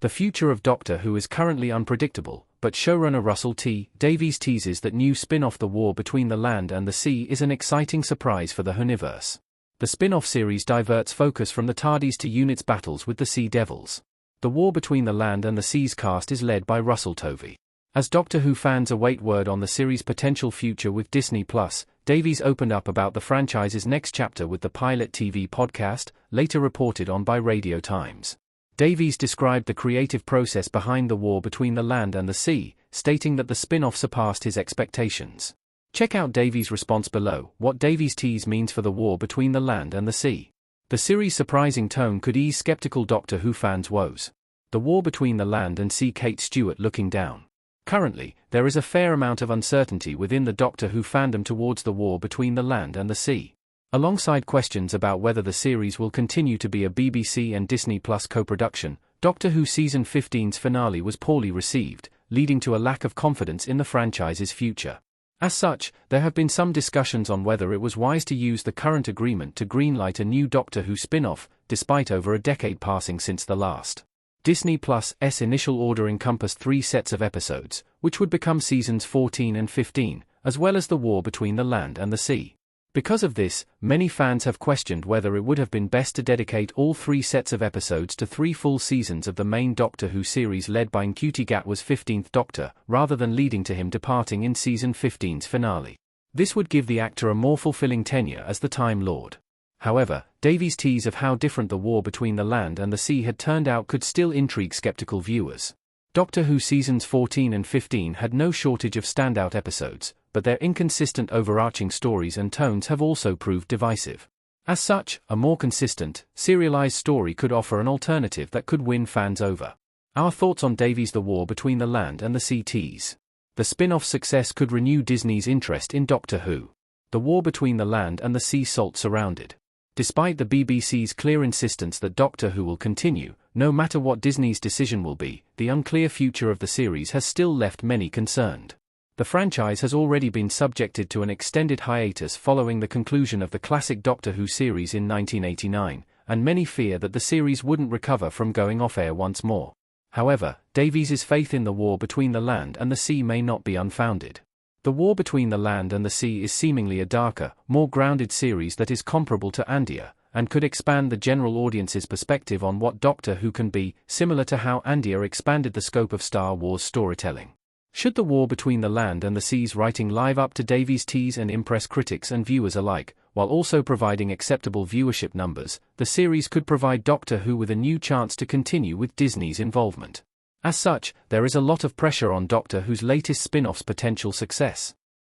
The future of Doctor Who is currently unpredictable, but showrunner Russell T. Davies teases that new spin-off The War Between the Land and the Sea is an exciting surprise for the Whoniverse. The spin-off series diverts focus from the TARDIS to Unit's battles with the Sea Devils. The War Between the Land and the Sea's cast is led by Russell Tovey. As Doctor Who fans await word on the series' potential future with Disney+, Davies opened up about the franchise's next chapter with the Pilot TV podcast, later reported on by Radio Times. Davies described the creative process behind The War Between the Land and the Sea, stating that the spin-off surpassed his expectations. Check out Davies' response below. What Davies' tease means for The War Between the Land and the Sea. The series' surprising tone could ease skeptical Doctor Who fans' woes. The War Between the Land and Sea. Kate Stewart looking down. Currently, there is a fair amount of uncertainty within the Doctor Who fandom towards The War Between the Land and the Sea. Alongside questions about whether the series will continue to be a BBC and Disney Plus co-production, Doctor Who Season 15's finale was poorly received, leading to a lack of confidence in the franchise's future. As such, there have been some discussions on whether it was wise to use the current agreement to greenlight a new Doctor Who spin-off, despite over a decade passing since the last. Disney Plus' initial order encompassed 3 sets of episodes, which would become seasons 14 and 15, as well as The War Between the Land and the Sea. Because of this, many fans have questioned whether it would have been best to dedicate all 3 sets of episodes to 3 full seasons of the main Doctor Who series led by Ncuti Gatwa's 15th Doctor, rather than leading to him departing in Season 15's finale. This would give the actor a more fulfilling tenure as the Time Lord. However, Davies' tease of how different The War Between the Land and the Sea had turned out could still intrigue skeptical viewers. Doctor Who Seasons 14 and 15 had no shortage of standout episodes, but their inconsistent overarching stories and tones have also proved divisive. As such, a more consistent, serialized story could offer an alternative that could win fans over. Our thoughts on Davies' The War Between the Land and the Sea tease. The spin-off success could renew Disney's interest in Doctor Who. The War Between the Land and the Sea salt surrounded. Despite the BBC's clear insistence that Doctor Who will continue, no matter what Disney's decision will be, the unclear future of the series has still left many concerned. The franchise has already been subjected to an extended hiatus following the conclusion of the classic Doctor Who series in 1989, and many fear that the series wouldn't recover from going off-air once more. However, Davies' faith in The War Between the Land and the Sea may not be unfounded. The War Between the Land and the Sea is seemingly a darker, more grounded series that is comparable to Andia, and could expand the general audience's perspective on what Doctor Who can be, similar to how Andia expanded the scope of Star Wars storytelling. Should The War Between the Land and the Sea's writing live up to Davies' tease and impress critics and viewers alike, while also providing acceptable viewership numbers, the series could provide Doctor Who with a new chance to continue with Disney's involvement. As such, there is a lot of pressure on Doctor Who's latest spin-off's potential success.